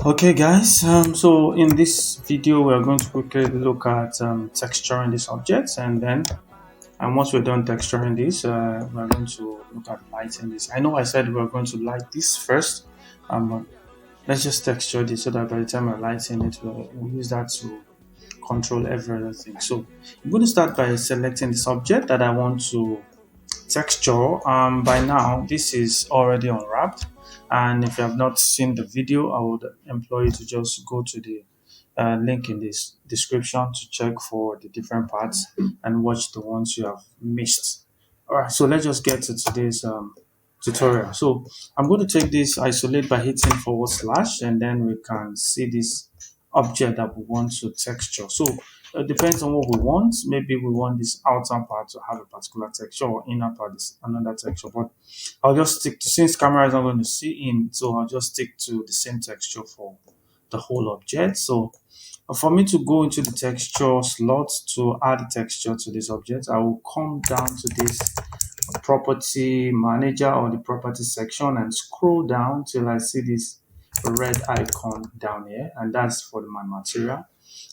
Okay guys, so in this video we are going to quickly look at texturing these objects, and once we're done texturing this, we're going to look at lighting this. I know I said we're going to light this first, but let's just texture this so that by the time we're lighting it, we'll use that to control everything. So I'm going to start by selecting this object that I want to texture. By now this is already unwrapped, and if you have not seen the video, I would employ you to just go to the link in this description to check for the different parts and watch the ones you have missed. All right, so let's just get to today's tutorial. So I'm going to take this isolate by hitting forward slash, and then we can see this object that we want to texture. So it depends on what we want. Maybe we want this outer part to have a particular texture, or inner part is another texture. But I'll just stick to, since camera is not going to see in, so I'll just stick to the same texture for the whole object. So for me to go into the texture slot to add texture to this object, I will come down to this property manager or the property section and scroll down till I see this red icon down here, and that's for my material.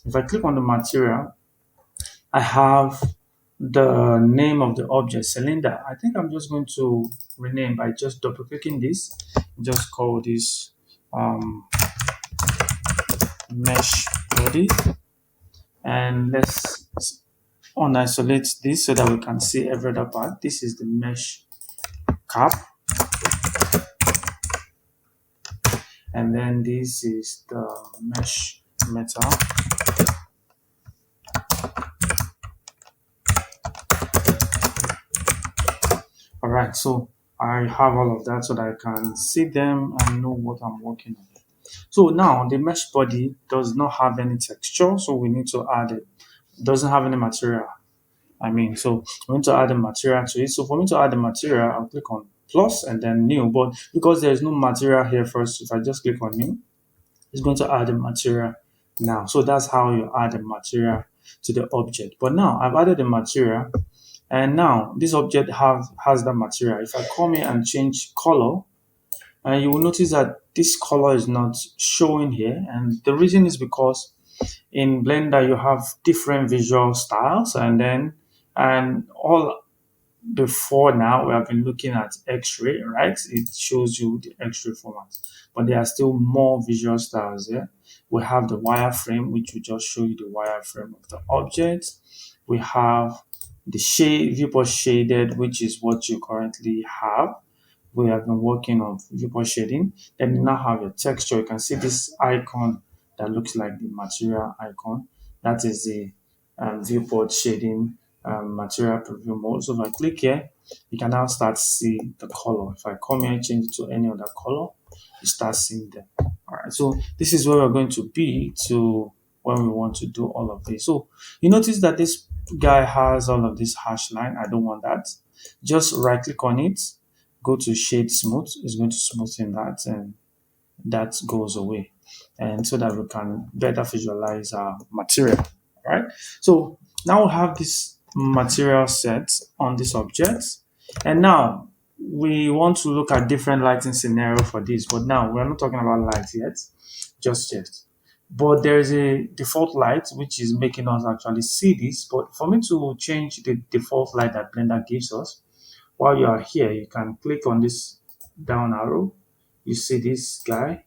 If I click on the material, I have the name of the object, cylinder. I think I'm just going to rename by just double clicking this. Just call this mesh body, and let's unisolate this so that we can see every other part. This is the mesh cap, and then this is the mesh metal. All right, so I have all of that so that I can see them and know what I'm working on. So now the mesh body does not have any texture, so we need to add it. It doesn't have any material. So we need to add a material to it. So for me to add the material, I'll click on plus and then new. But because there is no material here first, if I just click on new, it's going to add a material now. So that's how you add a material to the object. But now I've added the material, and now this object has that material. If I come here and change color, you will notice that this color is not showing here, and the reason is because in Blender you have different visual styles, and all before now we have been looking at X-ray, right? It shows you the X-ray format, but there are still more visual styles here. We have the wireframe, which will just show you the wireframe of the object. We have the shade viewport shaded, which is what you currently have. We have been working on viewport shading. Then you now have your texture. You can see this icon that looks like the material icon. That is the viewport shading material preview mode. So if I click here, you can now start see the color. If I come here and change it to any other color, you start seeing them. All right, so this is where we're going to be to when we want to do all of this. So you notice that this guy has all of this hash line. I don't want that. Just right click on it, go to shade smooth. It's going to smoothen that, and that goes away, and so that we can better visualize our material. All right, so now we have this material set on this object, and now we want to look at different lighting scenario for this, but now we're not talking about light yet, just yet. But there is a default light which is making us actually see this. But for me to change the default light that Blender gives us, while you are here, you can click on this down arrow. You see this guy,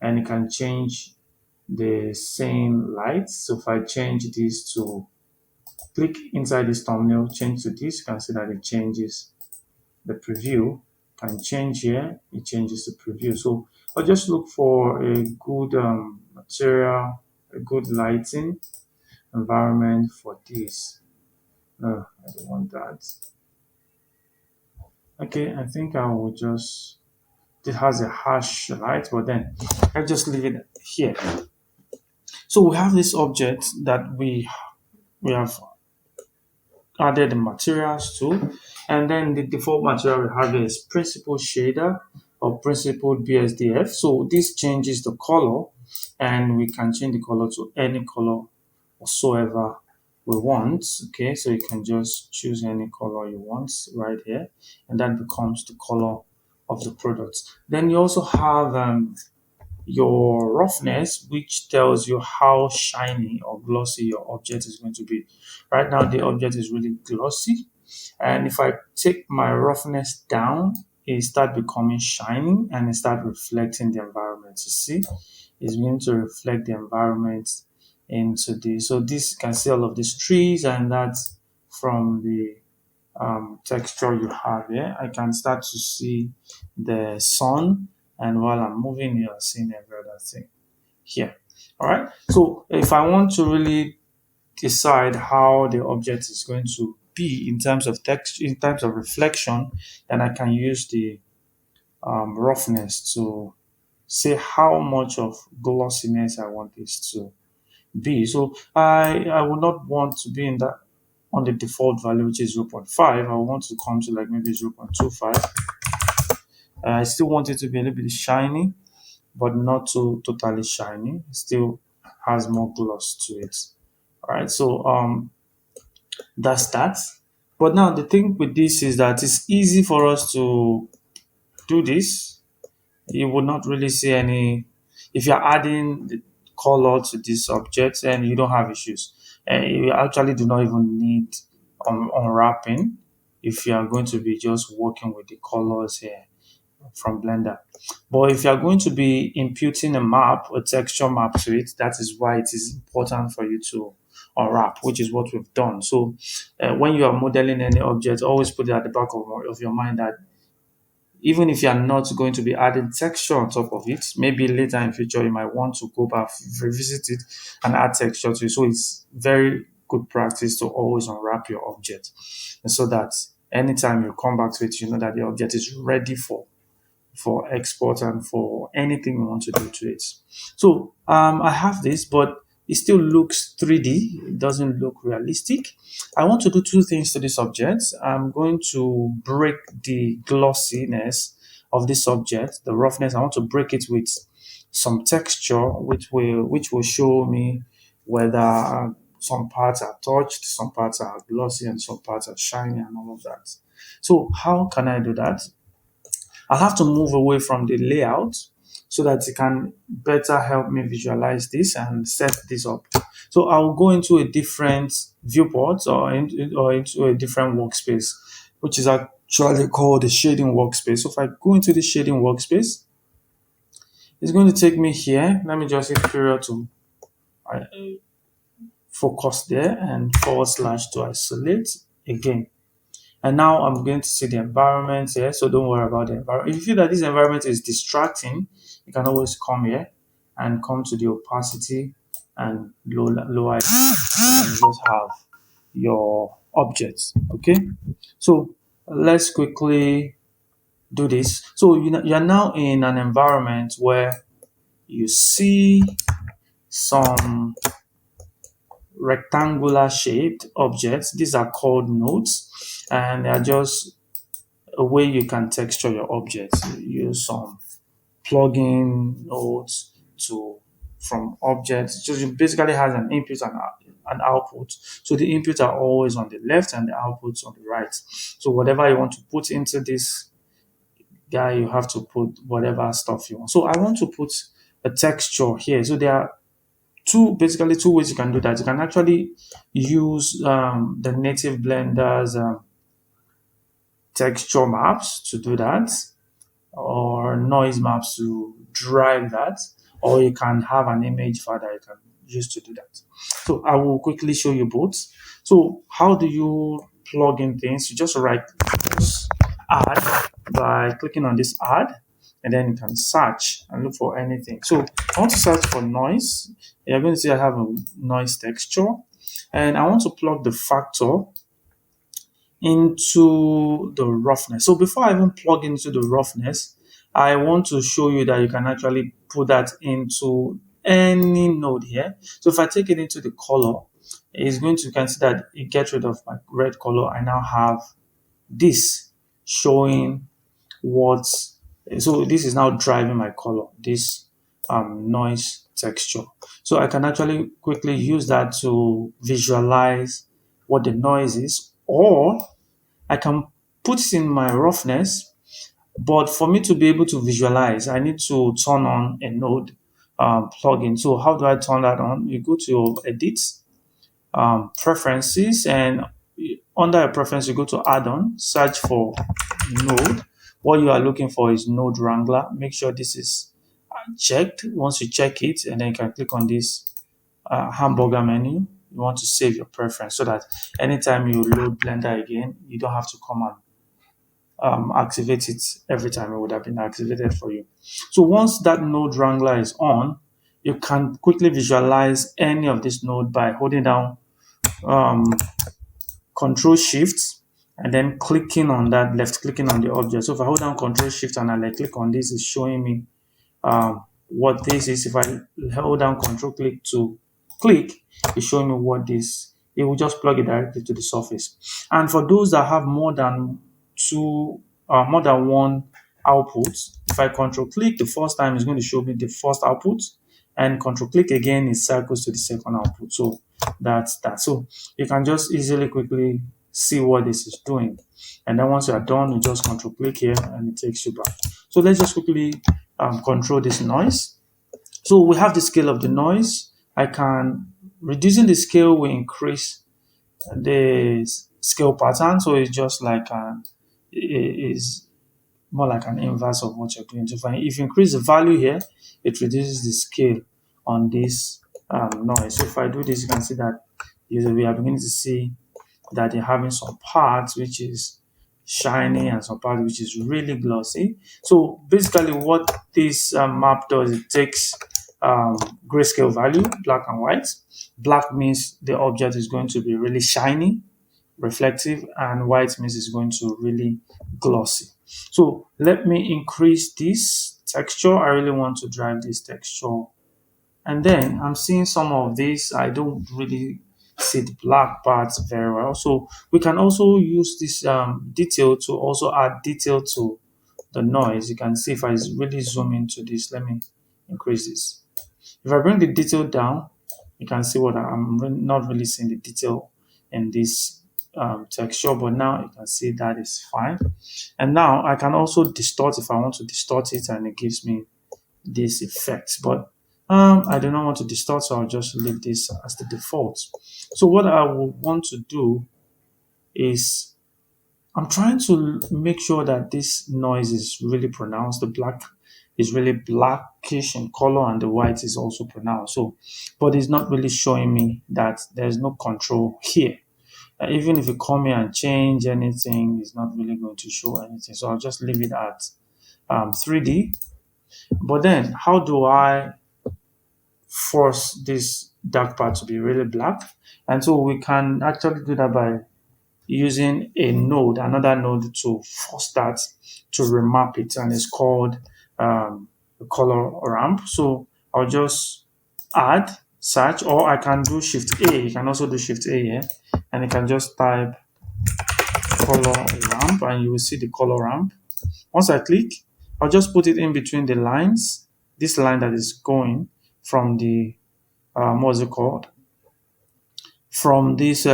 and you can change the same light. So if I change this to click inside this thumbnail, change to this, you can see that it changes the preview. Can change here, it changes the preview. So I'll just look for a good material, a good lighting environment for this. No, I don't want that. Okay, I think I will just, it has a harsh light, but then I'll just leave it here. So we have this object that we have added the materials to, and then the default material we have is principled shader or principled BSDF. So this changes the color, and we can change the color to any color whatsoever we want. Okay, so you can just choose any color you want right here, and that becomes the color of the product. Then you also have your roughness, which tells you how shiny or glossy your object is going to be. Right now, the object is really glossy. And if I take my roughness down, it start becoming shiny and it start reflecting the environment. You see, it's going to reflect the environment into this. So this, you can see all of these trees, and that's from the texture you have here. I can start to see the sun, and while I'm moving, you're seeing every other thing here. All right. So if I want to really decide how the object is going to be in terms of text, in terms of reflection, then I can use the roughness to say how much of glossiness I want this to be. So I would not want to be in that on the default value, which is 0.5. I want to come to like maybe 0.25. I still want it to be a little bit shiny, but not too totally shiny. It still has more gloss to it. All right, so that's that. But now the thing with this is that it's easy for us to do this. You would not really see any, if you're adding the color to this object and you don't have issues. And you actually do not even need unwrapping if you are going to be just working with the colors here from Blender. But if you are going to be imputing a map, a texture map to it, that is why it is important for you to unwrap, which is what we've done. So when you are modeling any object, always put it at the back of your mind that even if you are not going to be adding texture on top of it, maybe later in future you might want to go back, revisit it, and add texture to it. So it's very good practice to always unwrap your object, and so that anytime you come back to it, you know that the object is ready for export and for anything you want to do to it. So I have this, but it still looks 3D. It doesn't look realistic. I want to do two things to this object. I'm going to break the glossiness of this object, the roughness. I want to break it with some texture, which will show me whether some parts are touched, some parts are glossy, and some parts are shiny, and all of that. So how can I do that? I'll have to move away from the layout so that it can better help me visualize this and set this up. So I'll go into a different viewport or into a different workspace, which is actually called the shading workspace. So if I go into the shading workspace, it's going to take me here. Let me just hit period to focus there and / to isolate again. And now I'm going to see the environment here, so don't worry about the environment. If you feel that this environment is distracting, you can always come here and come to the opacity and lower it, and you just have your objects. Okay, so let's quickly do this. So you're now in an environment where you see some rectangular shaped objects. These are called nodes, and they are just a way you can texture your objects. You use some plugin nodes to from objects. So it basically has an input and an output. So the inputs are always on the left and the outputs on the right. So whatever you want to put into this guy, you have to put whatever stuff you want. So I want to put a texture here. So there are basically two ways you can do that. You can actually use the native Blender's texture maps to do that, or noise maps to drive that, or you can have an image file that you can use to do that. So I will quickly show you both. So how do you plug in things? You just add by clicking on this add, and then you can search and look for anything. So I want to search for noise. You're going to see I have a noise texture, and I want to plug the factor into the roughness. So before I even plug into the roughness, I want to show you that you can actually put that into any node here. So if I take it into the color, it's going to, you can see that it gets rid of my red color. I now have this showing what's, so this is now driving my color, this noise texture. So I can actually quickly use that to visualize what the noise is, or I can put in my roughness But for me to be able to visualize, I need to turn on a node plugin. So how do I turn that on? You go to your edit, preferences, and under your preference, you go to add-on, search for node. What you are looking for is node wrangler. Make sure this is checked. Once you check it, and then you can click on this hamburger menu. You want to save your preference so that anytime you load Blender again, you don't have to come and activate it every time. It would have been activated for you. So once that node wrangler is on, you can quickly visualize any of this node by holding down um, Control Shift and then clicking on that, left clicking on the object. So if I hold down Control Shift and I like click on this, it's showing me what this is. If I hold down Control click to click, it's showing me what this. It will just plug it directly to the surface. And for those that have more than one output, if I Control click the first time, it's going to show me the first output, and Control click again, it circles to the second output. So that's that. So you can just easily quickly see what this is doing. And then once you are done, you just Control click here and it takes you back. So let's just quickly control this noise. So we have the scale of the noise. I can, reducing the scale will increase the scale pattern. So it's just like it is more like an inverse of what you're doing. So if you increase the value here, it reduces the scale on this noise. So if I do this, you can see that we are beginning to see that they're having some parts which is shiny and some part which is really glossy. So basically what this map does, it takes grayscale value, black and white. Black means the object is going to be really shiny, reflective, and white means it's going to really glossy. So let me increase this texture. I really want to drive this texture. And then I'm seeing some of this. I don't really see the black parts very well. So we can also use this detail to also add detail to the noise. You can see if I really zoom into this, let me increase this. If I bring the detail down, you can see what I'm not really seeing the detail in this texture, but now you can see that is fine. And now I can also distort if I want to distort it, and it gives me this effect. But I do not want to distort, so I'll just leave this as the default. So what I will want to do is I'm trying to make sure that this noise is really pronounced. The black is really blackish in color and the white is also pronounced. So, but it's not really showing me that there's no control here. Even if you come here and change anything, it's not really going to show anything. So I'll just leave it at 3D. But then how do I force this dark part to be really black? And so we can actually do that by using another node to force that to remap it, and it's called the color ramp. So I'll just add search, or I can do Shift A. You can also do Shift A here, and you can just type color ramp, and you will see the color ramp. Once I click, I'll just put it in between the lines. This line that is going from the what's it called? From this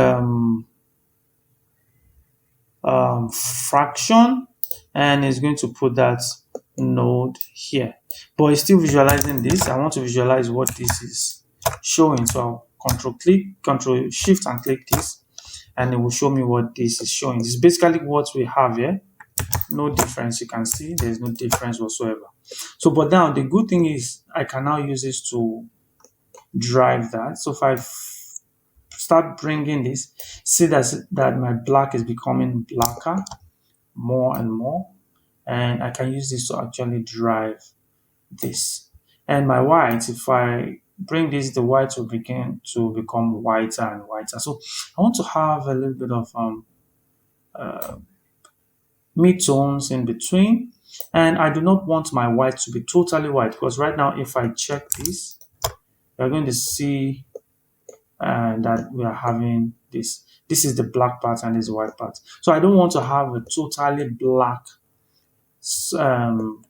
fraction, and it's going to put that node here. But it's still visualizing this. I want to visualize what this is showing. So I'll Control Shift and click this, and it will show me what this is showing. This is basically what we have here. No difference. You can see there's no difference whatsoever. So, but now the good thing is I can now use this to drive that. So if I start bringing this, see that my black is becoming blacker more and more, and I can use this to actually drive this. And my white, if I bring this, the white will begin to become whiter and whiter. So I want to have a little bit of mid-tones in between, and I do not want my white to be totally white, because right now if I check this, you're going to see that we are having this. This is the black part and this white part. So I don't want to have a totally black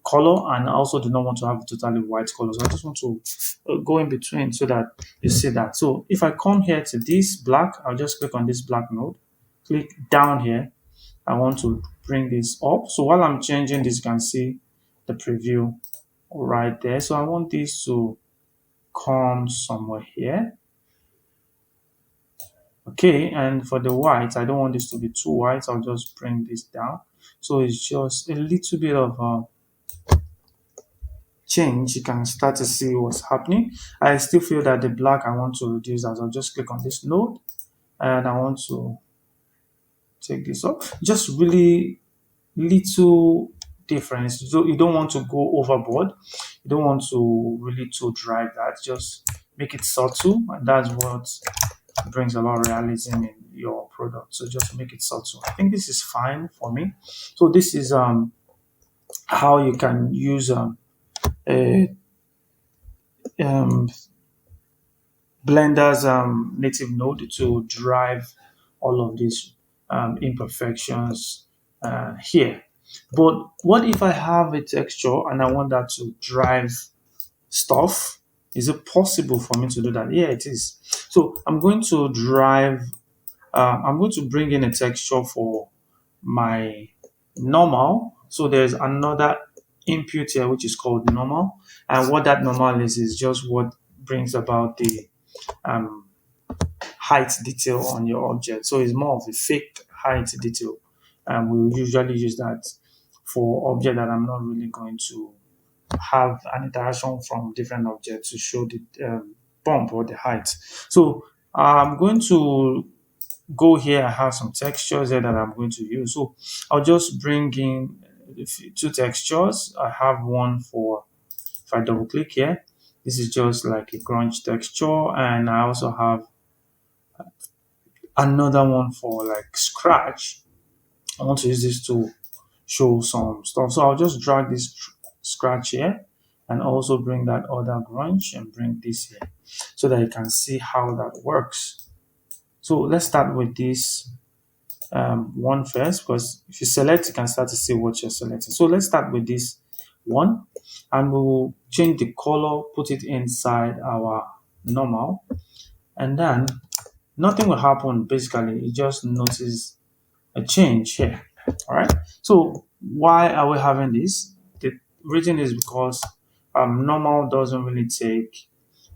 color, and I also do not want to have a totally white color. So I just want to go in between so that you see that. So if I come here to this black, I'll just click on this black node, click down here, I want to bring this up. So while I'm changing this, you can see the preview right there. So I want this to come somewhere here. Okay, and for the white, I don't want this to be too white. I'll just bring this down. So it's just a little bit of change. You can start to see what's happening. I still feel that the black I want to reduce that. I'll just click on this node and I want to take this up. Just really little difference. So you don't want to go overboard. You don't want to really to drive that. Just make it subtle, and that's what brings about realism in your product. So just make it subtle. I think this is fine for me. So this is how you can use a um, Blender's native node to drive all of these imperfections here. But what if I have a texture and I want that to drive stuff? Is it possible for me to do that? Yeah, it is. So I'm going to I'm going to bring in a texture for my normal. So there's another input here which is called normal. And what that normal is just what brings about the um, height detail on your object. So it's more of a fake height detail. And we usually use that for object that I'm not really going to have an interaction from different objects to show the bump or the height. So I'm going to go here. I have some textures here that I'm going to use. So I'll just bring in two textures. I have one for, if I double click here, this is just like a grunge texture, and I also have another one for like scratch. I want to use this to show some stuff. So I'll just drag this scratch here and also bring that other grunge and bring this here so that you can see how that works. So let's start with this one first, because if you select, you can start to see what you're selecting. So let's start with this one, and we'll change the color, put it inside our normal, and then nothing will happen. Basically, you just notice a change here. All right. So why are we having this? The reason is because normal doesn't really take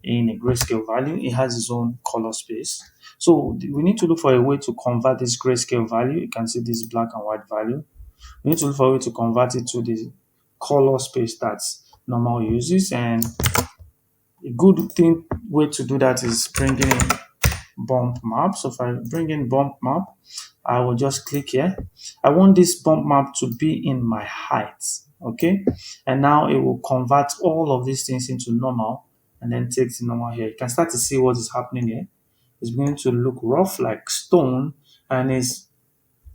in a grayscale value. It has its own color space. So we need to look for a way to convert this grayscale value. You can see this black and white value. We need to look for a way to convert it to the color space that normal uses. And a good way to do that is bringing in bump map. So if I bring in bump map, I will just click here. I want this bump map to be in my height. Okay. And now it will convert all of these things into normal and then take the normal here. You can start to see what is happening here. It's beginning to look rough like stone, and it's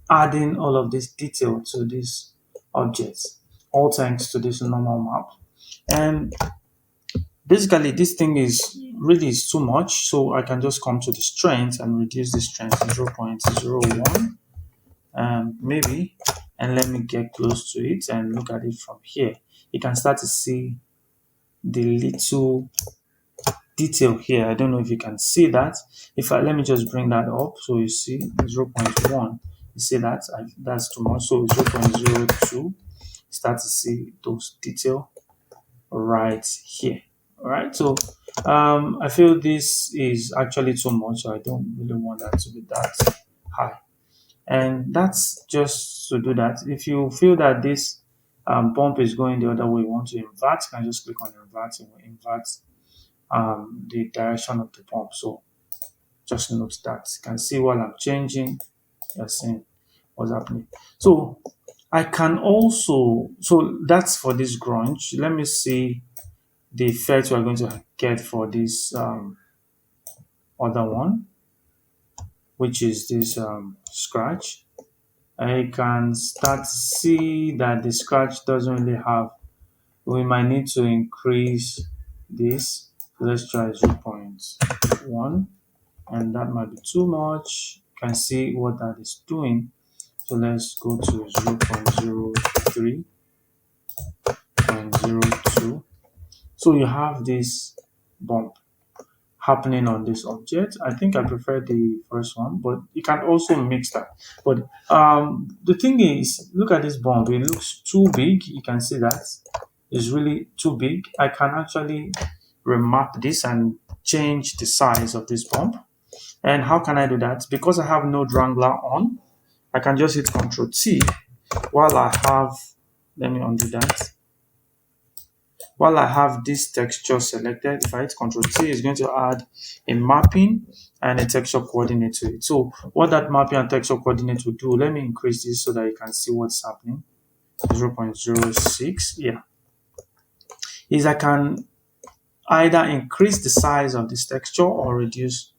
adding all of this detail to these objects, all thanks to this normal map. And basically, this thing is too much, so I can just come to the strength and reduce the strength to 0.01, maybe, and let me get close to it and look at it from here. You can start to see the little detail here. I don't know if you can see that. Let me just bring that up so you see 0.1. You see that that's too much. So 0.02. Start to see those detail right here. All right. So I feel this is actually too much. So I don't really want that to be that high. And that's just to do that. If you feel that this bump is going the other way, you want to invert, you can just click on invert. It will invert the direction of the pump. So just note that. You can see while I'm changing, you're seeing what's happening. So I can also, so that's for this grunge. Let me see the effect we're going to get for this other one, which is this scratch. I can start to see that the scratch doesn't really have, we might need to increase this. So let's try 0.1, and that might be too much. You can see what that is doing. So let's go to 0.03, 0.02. So you have this bump. happening on this object. I think I prefer the first one, but you can also mix that. But the thing is, look at this bump. It looks too big. You can see that it's really too big. I can actually remap this and change the size of this bump. And how can I do that? Because I have Node Wrangler on, I can just hit Ctrl T while I have, let me undo that. While I have this texture selected, if I hit Ctrl T, it's going to add a mapping and a texture coordinate to it. So what that mapping and texture coordinate will do, let me increase this so that you can see what's happening. 0.06, yeah, is I can either increase the size of this texture or reduce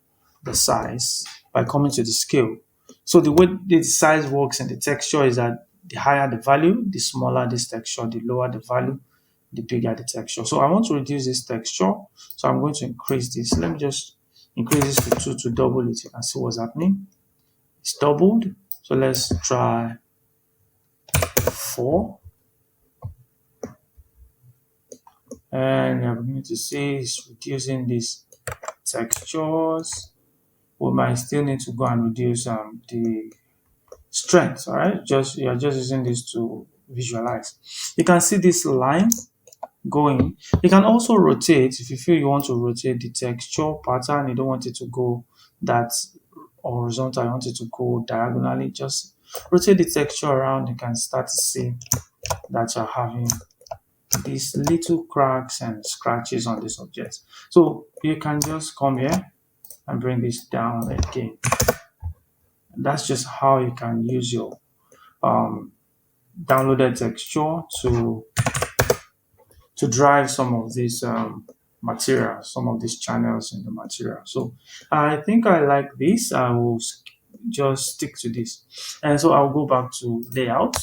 the size by coming to the scale. So the way the size works in the texture is that the higher the value, the smaller this texture, the lower the value, the bigger the texture. So I want to reduce this texture, so I'm going to increase this. Let me just increase this to 2 to double it. You can see what's happening. It's doubled. So let's try 4. And you're beginning to see it's reducing these textures. We might still need to go and reduce the strength. All right, you're just using this to visualize. You can see this line going. You can also rotate if you feel you want to rotate the texture pattern. You don't want it to go that horizontal. You want it to go diagonally. Just rotate the texture around. You can start to see that you're having these little cracks and scratches on this object. So you can just come here and bring this down again. That's just how you can use your downloaded texture to drive some of these materials, some of these channels in the material. So I think I like this. I will just stick to this. And so I'll go back to layout.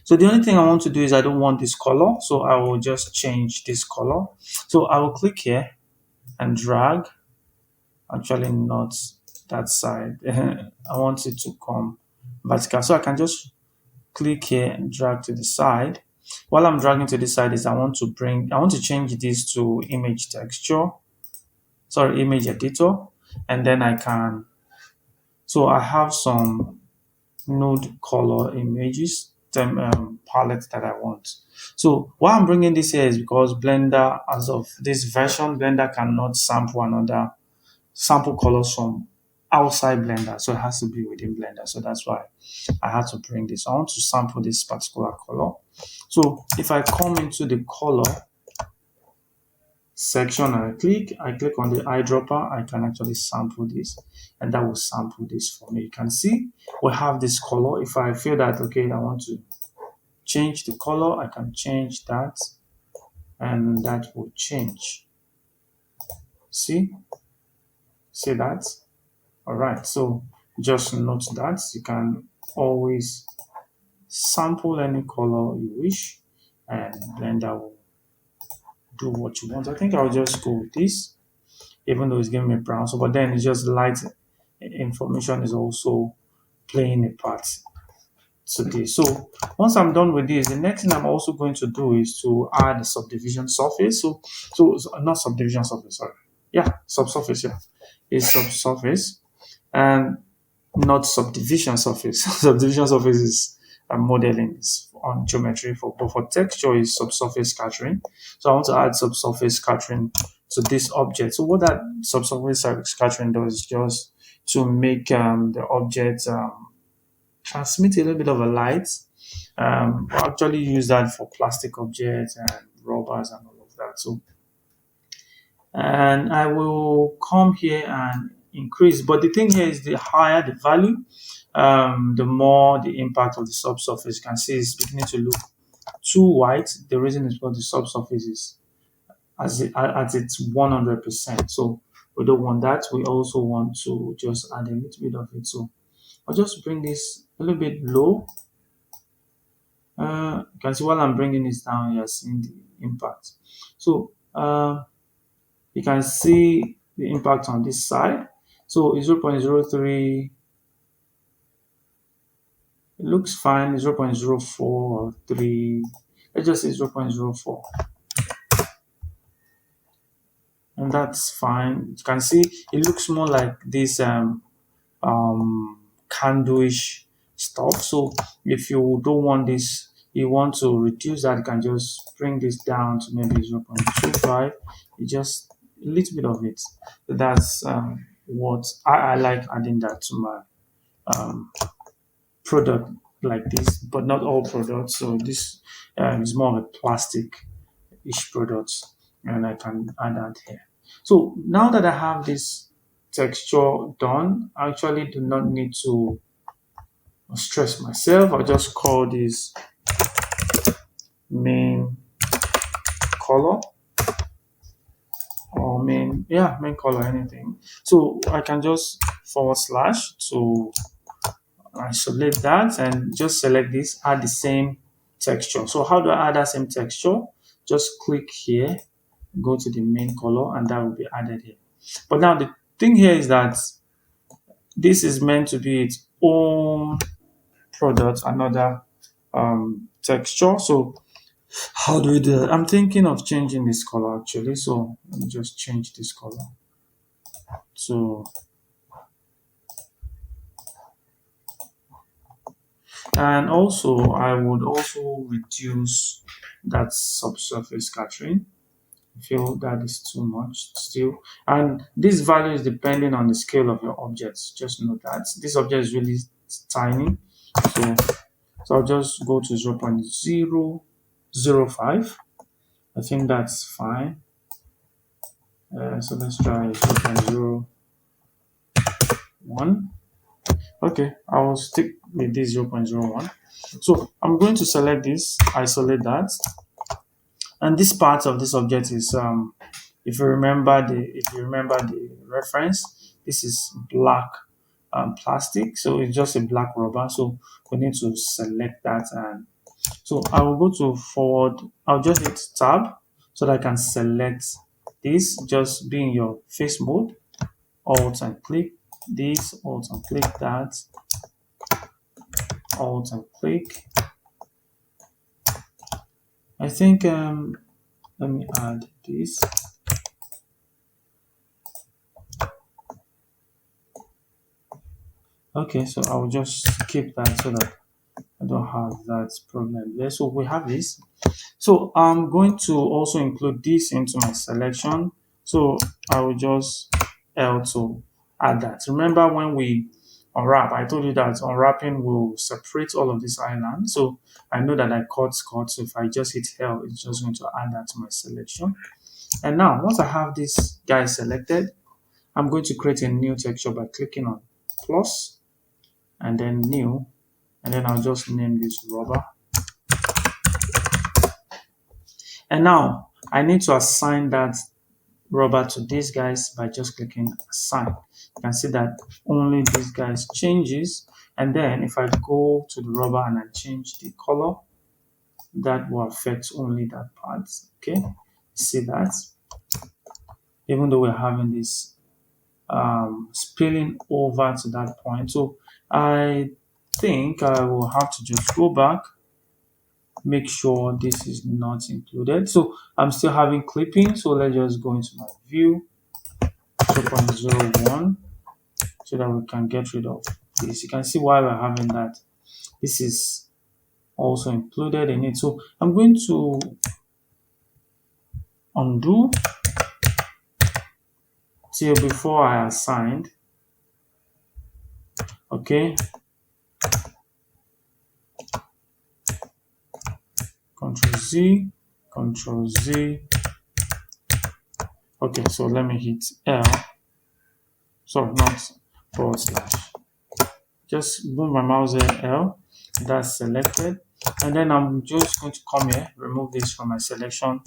So the only thing I want to do is I don't want this color. So I will just change this color. So I will click here and drag. Actually not that side. I want it to come vertical. So I can just click here and drag to the side. While I'm dragging to the side is I want to change this to image texture. Sorry, image editor. And then I can, so I have some node color images palette that I want. So why I'm bringing this here is because Blender, as of this version, Blender cannot sample colors from outside Blender, so it has to be within Blender. So that's why I had to bring this. I want to sample this particular color. So if I come into the color section and I click on the eyedropper, I can actually sample this, and that will sample this for me. You can see we have this color. If I feel that, okay, I want to change the color, I can change that, and that will change. See that? All right, so just note that you can always sample any color you wish, and Blender will do what you want. I think I'll just go with this, even though it's giving me brown. So, but then it's just light information is also playing a part to this. So once I'm done with this, the next thing I'm also going to do is to add a subdivision surface. So not subdivision surface, sorry. Yeah, subsurface, yeah. It's subsurface and not subdivision surface. Subdivision surface is modeling is on geometry, but for texture is subsurface scattering. So I want to add subsurface scattering to this object. So what that subsurface scattering does is just to make the object transmit a little bit of a light. I actually use that for plastic objects and rubbers and all of that. So, and I will come here and increase. But the thing here is the higher the value, the more the impact of the subsurface. You can see it's beginning to look too white. The reason is because the subsurface is at its 100%. So we don't want that. We also want to just add a little bit of it. So I'll just bring this a little bit low. You can see while I'm bringing this down, you're seeing the impact. So you can see the impact on this side. So it's 0.03. It looks fine. 0.04 or 3. Let's just say 0.04. and that's fine. You can see it looks more like this candle-ish stuff. So if you don't want this, you want to reduce that, you can just bring this down to maybe 0.25. You just a little bit of it. That's what I like adding that to my product like this, but not all products. So this is more of a plastic-ish product, and I can add that here. So now that I have this texture done, I actually do not need to stress myself. I just call this main color or main color, anything. So I can just forward slash to isolate that and just select this, add the same texture. So how do I add that same texture? Just click here, go to the main color, and that will be added here. But now the thing here is that this is meant to be its own product, another texture. So how do we do that? I'm thinking of changing this color actually. So let me just change this color. So and also I would also reduce that subsurface scattering. I feel that is too much still. And this value is depending on the scale of your objects. Just note that this object is really tiny. So I'll just go to 0.005. I think that's fine. So let's try 0.01. Okay, I will stick with this 0.01. So I'm going to select this, isolate that, and this part of this object is if you remember the reference, this is black plastic, so it's just a black rubber. So we need to select that, and so I will go to forward. I'll just hit tab so that I can select this. Just be in your face mode, alt and click this, alt and click that, alt and click. I think let me add this. Okay, so I'll just keep that so that I don't have that problem there. So we have this. So I'm going to also include this into my selection. So I will just L to add that. Remember when we unwrap, I told you that unwrapping will separate all of these islands. So I know that I cut. So if I just hit L, it's just going to add that to my selection. And now once I have this guy selected, I'm going to create a new texture by clicking on plus and then new, and then I'll just name this rubber. And now I need to assign that rubber to these guys by just clicking assign. You can see that only these guys changes, and then if I go to the rubber and I change the color, that will affect only that part. Okay, see that? Even though we're having this spilling over to that point. So I think I will have to just go back, make sure this is not included. So I'm still having clipping, so let's just go into my view 2.01 so that we can get rid of this. You can see why we're having that. This is also included in it. So I'm going to undo till before I assigned. Okay, Control Z. Okay, so let me hit L. Sorry, not forward slash. Just move my mouse here, L. That's selected. And then I'm just going to come here, remove this from my selection.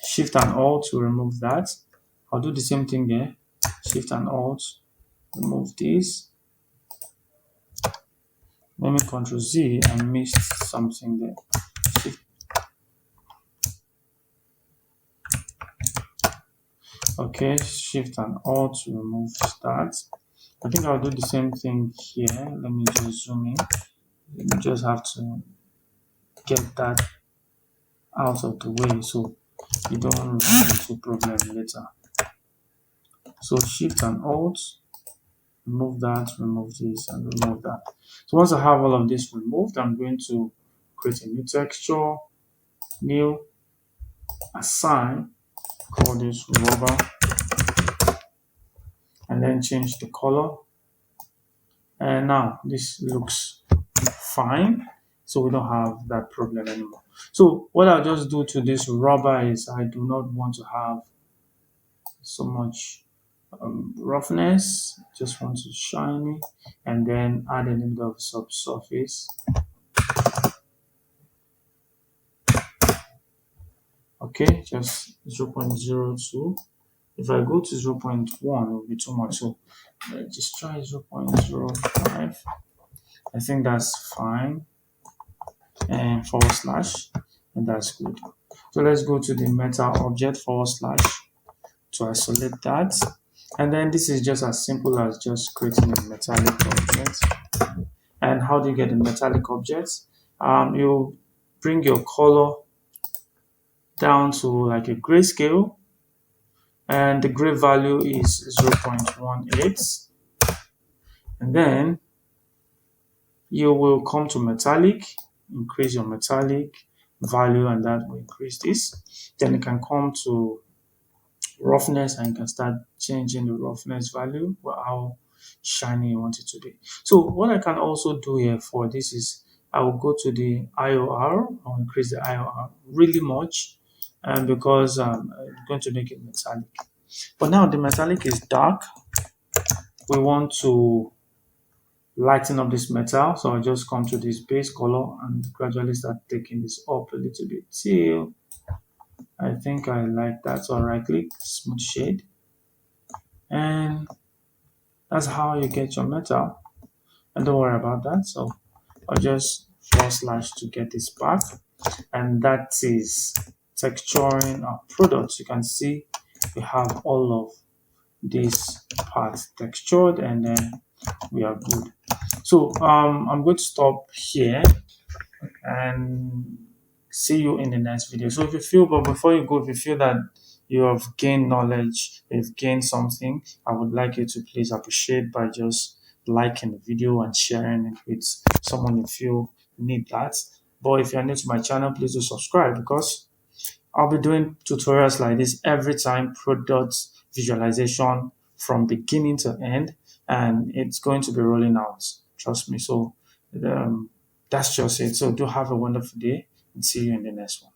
Shift and Alt to remove that. I'll do the same thing there. Shift and Alt, remove this. Let me Control Z, I missed something there. Okay, Shift and Alt to remove that. I think I'll do the same thing here. Let me just zoom in. You just have to get that out of the way. So you don't run into problem later. So Shift and Alt, remove that, remove this, and remove that. So once I have all of this removed, I'm going to create a new texture, new, assign, call this rubber, and then change the color. And now this looks fine. So we don't have that problem anymore. So what I'll just do to this rubber is I do not want to have so much roughness. Just want to shiny, and then add a little bit of subsurface. Okay, just 0.02. If I go to 0.1, it will be too much. So just try 0.05. I think that's fine. And forward slash, and that's good. So let's go to the meta object forward slash to isolate that. And then this is just as simple as just creating a metallic object. And how do you get the metallic objects? You bring your color down to like a grayscale, and the gray value is 0.18. And then you will come to metallic, increase your metallic value, and that will increase this. Then you can come to roughness, and you can start changing the roughness value, how shiny you want it to be. So what I can also do here for this is I will go to the IOR. I'll increase the IOR really much, and because I'm going to make it metallic. But now the metallic is dark. We want to lighten up this metal, so I'll just come to this base color and gradually start taking this up a little bit till I think I like that. So I right click, smooth shade, and that's how you get your metal. And don't worry about that. So I'll just forward slash to get this back, and that is texturing our product. You can see we have all of these parts textured, and then we are good. So I'm going to stop here and see you in the next video. So if you feel, but before you go, if you feel that you have gained knowledge, you've gained something, I would like you to please appreciate by just liking the video and sharing it with someone you feel need that. But if you're new to my channel, please do subscribe, because I'll be doing tutorials like this every time, product visualization from beginning to end, and it's going to be rolling out. Trust me. So that's just it. So do have a wonderful day, and see you in the next one.